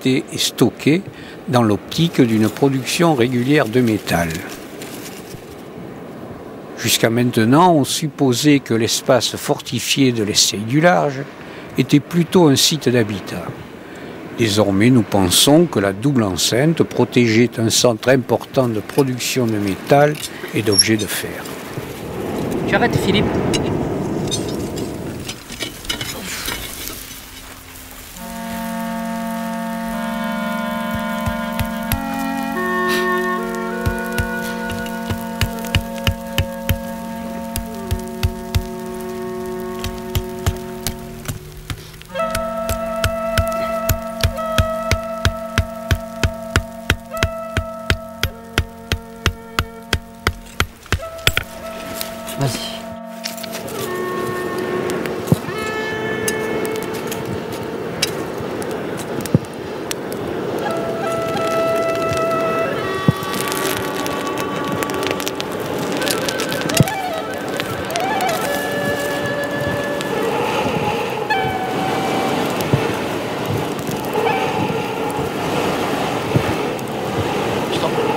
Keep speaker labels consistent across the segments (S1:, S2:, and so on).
S1: traité et stocké dans l'optique d'une production régulière de métal. Jusqu'à maintenant, on supposait que l'espace fortifié de l'Esteille du Large était plutôt un site d'habitat. Désormais, nous pensons que la double enceinte protégeait un centre important de production de métal et d'objets de fer.
S2: Tu arrêtes, Philippe. Vas-y.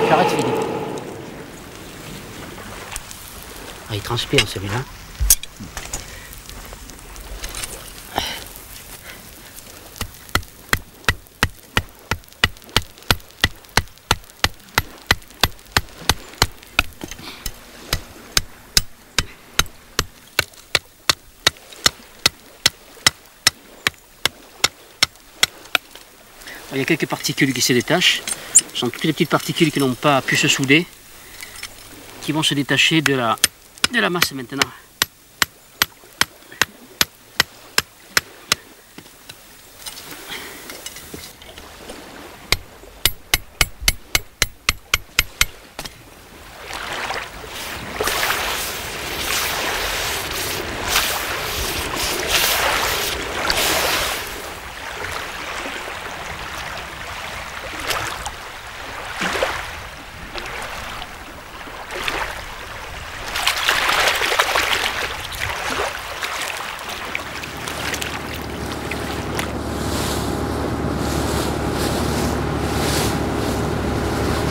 S2: J'arrête, Philippe. Ah, il transpire celui-là. Il y a quelques particules qui se détachent. Ce sont toutes les petites particules qui n'ont pas pu se souder, qui vont se détacher de la masse maintenant.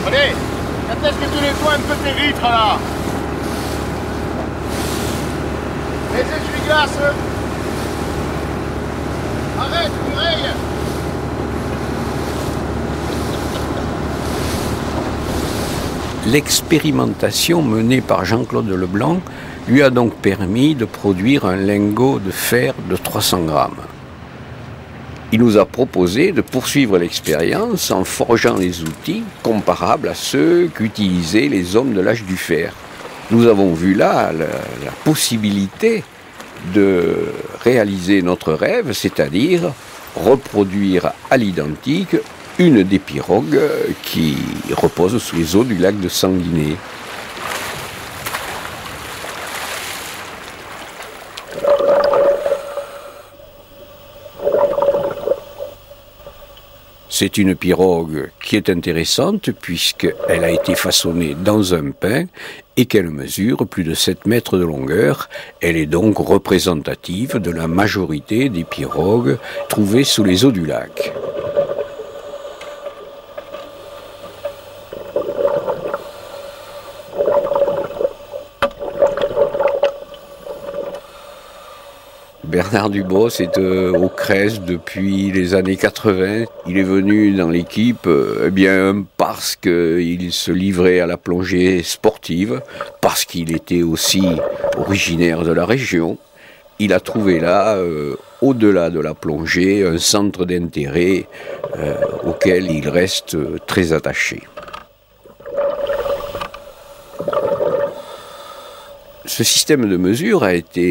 S3: Allez, quand est-ce que tu nettoies un peu tes vitres là? Les essuie-glaces. Arrête, Mireille.
S1: L'expérimentation menée par Jean-Claude Leblanc lui a donc permis de produire un lingot de fer de 300 grammes. Il nous a proposé de poursuivre l'expérience en forgeant des outils comparables à ceux qu'utilisaient les hommes de l'âge du fer. Nous avons vu là la possibilité de réaliser notre rêve, c'est-à-dire reproduire à l'identique une des pirogues qui repose sous les eaux du lac de Sanguinet. C'est une pirogue qui est intéressante puisqu'elle a été façonnée dans un pin et qu'elle mesure plus de 7 mètres de longueur. Elle est donc représentative de la majorité des pirogues trouvées sous les eaux du lac. Bernard Dubos est au CRES depuis les années 80. Il est venu dans l'équipe parce qu'il se livrait à la plongée sportive, parce qu'il était aussi originaire de la région. Il a trouvé là, au-delà de la plongée, un centre d'intérêt auquel il reste très attaché. Ce système de mesure a été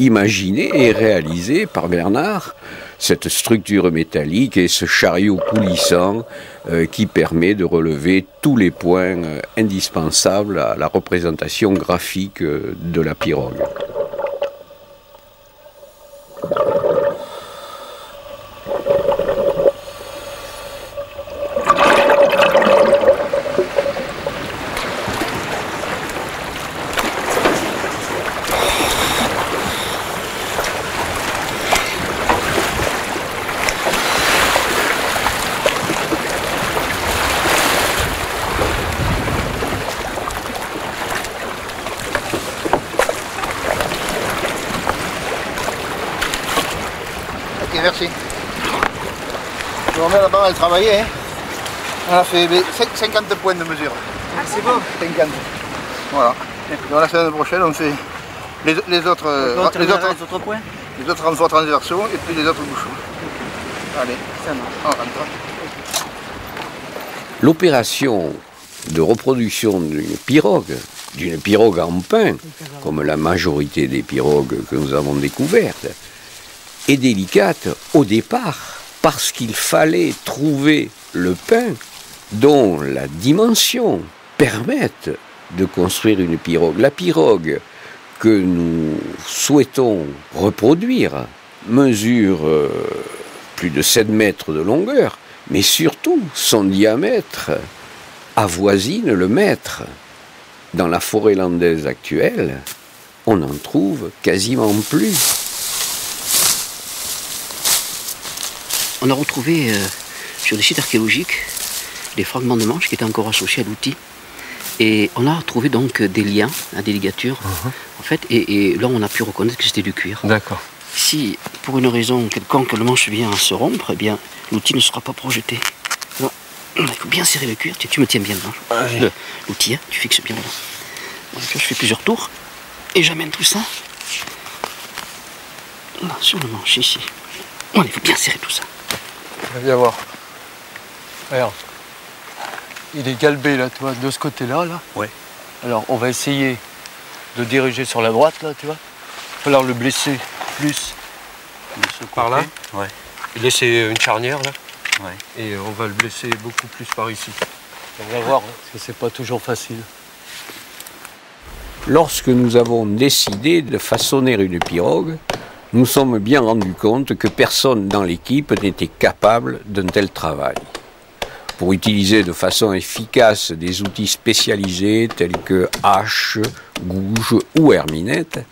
S1: imaginé et réalisé par Bernard, cette structure métallique et ce chariot coulissant qui permet de relever tous les points indispensables à la représentation graphique de la pirogue.
S3: On met là-bas, elle travaillait. Hein. On a fait 50 points de mesure.
S4: Ah, c'est bon.
S3: 50. Voilà. Et on a fait l'année prochaine, on fait les autres
S4: points.
S3: Les autres renforts transversaux et puis les autres bouchons. Allez,
S4: Ça marche.
S3: on rentre.
S1: L'opération de reproduction d'une pirogue en pin, comme la majorité des pirogues que nous avons découvertes, est délicate au départ parce qu'il fallait trouver le pin dont la dimension permette de construire une pirogue. La pirogue que nous souhaitons reproduire mesure plus de 7 mètres de longueur, mais surtout son diamètre avoisine le mètre. Dans la forêt landaise actuelle, on n'en trouve quasiment plus.
S2: On a retrouvé sur des sites archéologiques des fragments de manches qui étaient encore associés à l'outil. Et on a trouvé donc des liens, des ligatures, en fait, et là on a pu reconnaître que c'était du cuir.
S5: D'accord.
S2: Si, pour une raison quelconque, le manche vient à se rompre, eh bien, l'outil ne sera pas projeté. Alors, il faut bien serrer le cuir. Tu me tiens bien dedans. L'outil, hein, tu fixes bien dedans. Donc, je fais plusieurs tours et j'amène tout ça là, sur le manche, ici. Il faut bien serrer tout ça.
S5: Viens voir. Regarde. Il est galbé là, tu vois, de ce côté-là, là.
S1: Ouais.
S5: Alors, on va essayer de diriger sur la droite, là, tu vois. Il va falloir le blesser plus de ce côté. Par là.
S1: Ouais.
S5: Et laisser une charnière, là.
S1: Ouais.
S5: Et on va le blesser beaucoup plus par ici. On va voir, hein, parce que c'est pas toujours facile.
S1: Lorsque nous avons décidé de façonner une pirogue, nous sommes bien rendus compte que personne dans l'équipe n'était capable d'un tel travail. Pour utiliser de façon efficace des outils spécialisés tels que hache, gouge ou herminette,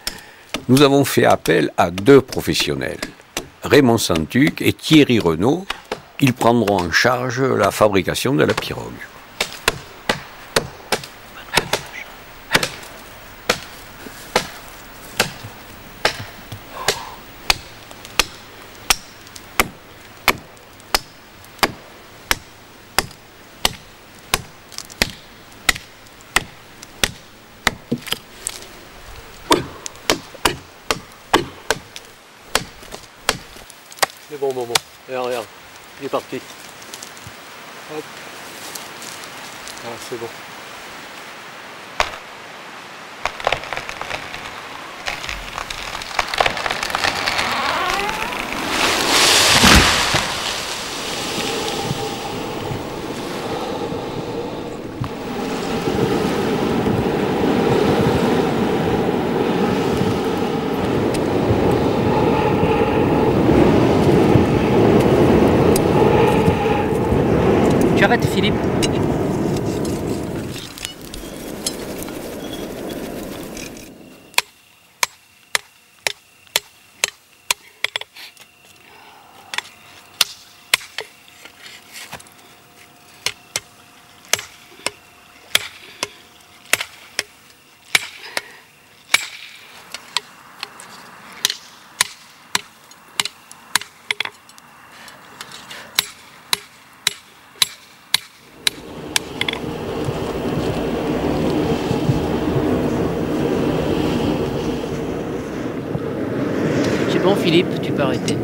S1: nous avons fait appel à 2 professionnels, Raymond Santuc et Thierry Renaud. Ils prendront en charge la fabrication de la pirogue.
S5: C'est bon moment. Regarde, regarde. Il est parti. Hop. Ah, c'est bon.
S2: Tu arrêtes, Philippe. C'est bon, Philippe, tu peux arrêter.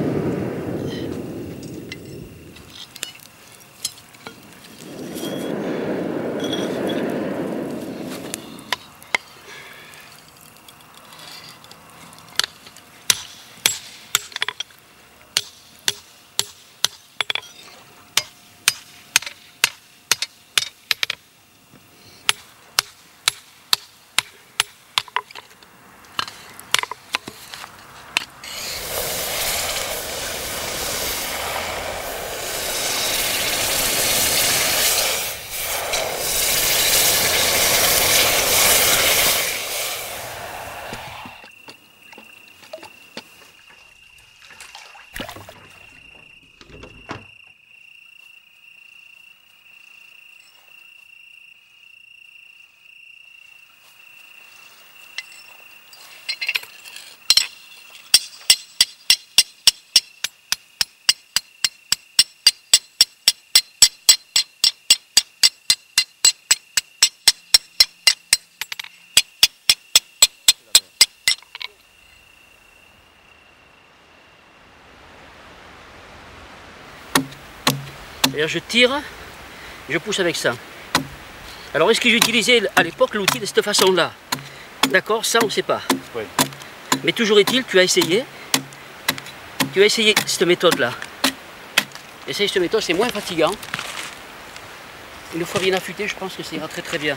S2: Et je tire, et je pousse avec ça. Alors, est-ce que j'utilisais à l'époque l'outil de cette façon-là? D'accord, ça on ne sait pas.
S5: Oui.
S2: Mais toujours est-il, tu as essayé cette méthode-là. Essaye cette méthode, c'est moins fatigant. Une fois bien affûté, je pense que ça ira très très bien.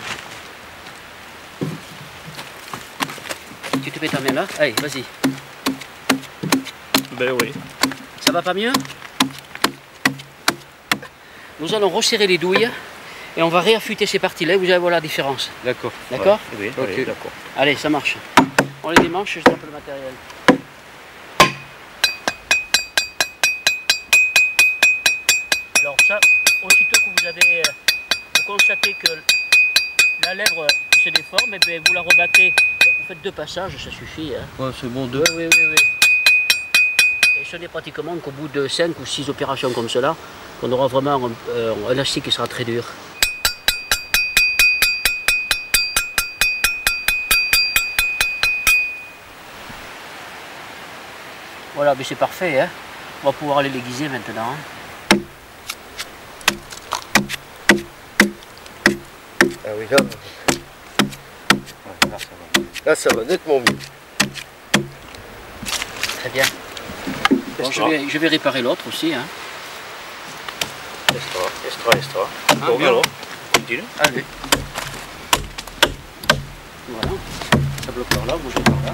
S2: Tu te mets ta main là, allez, vas-y.
S5: Ben oui.
S2: Ça va pas mieux? Nous allons resserrer les douilles et on va réaffûter ces parties-là, vous allez voir la différence.
S5: D'accord.
S2: D'accord?
S5: Oui,
S3: Ok.
S5: d'accord.
S2: Allez, ça marche. On les démanche, je tape le matériel. Alors ça, aussitôt que vous constatez que la lèvre se déforme, et bien vous la rebattez. Vous faites 2 passages, ça suffit. Hein.
S5: Ouais, c'est bon, 2.
S2: Oui. Et ce n'est pratiquement qu'au bout de 5 ou 6 opérations comme cela, qu'on aura vraiment un élastique qui sera très dur. Voilà, mais c'est parfait, hein. On va pouvoir aller l'aiguiser maintenant. Hein.
S5: Ah oui, là. Là, ça va. Là, ça va nettement mieux.
S2: Très bien. Bon, je vais réparer l'autre aussi. Hein.
S5: Extra.
S2: Ah,
S5: Bon,
S2: bien.
S5: alors, continue.
S2: Allez. Voilà. Ça bloque par là, bouge par là.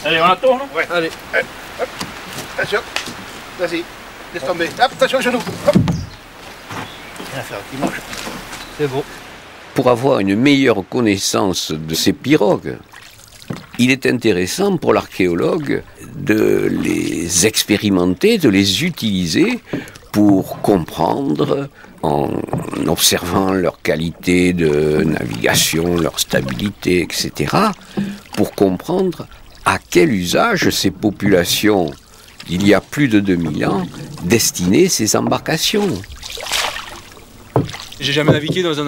S5: Allez, on la tourne?
S3: Ouais. Allez. Hop. Attention. Vas-y. Laisse tomber. Hop, attention, genou. Hop. L'affaire qui marche.
S5: C'est bon.
S1: Pour avoir une meilleure connaissance de ces pirogues, il est intéressant pour l'archéologue de les expérimenter, de les utiliser pour comprendre, en observant leur qualité de navigation, leur stabilité, etc., pour comprendre à quel usage ces populations, il y a plus de 2000 ans, destinaient ces embarcations.
S4: J'ai jamais navigué dans un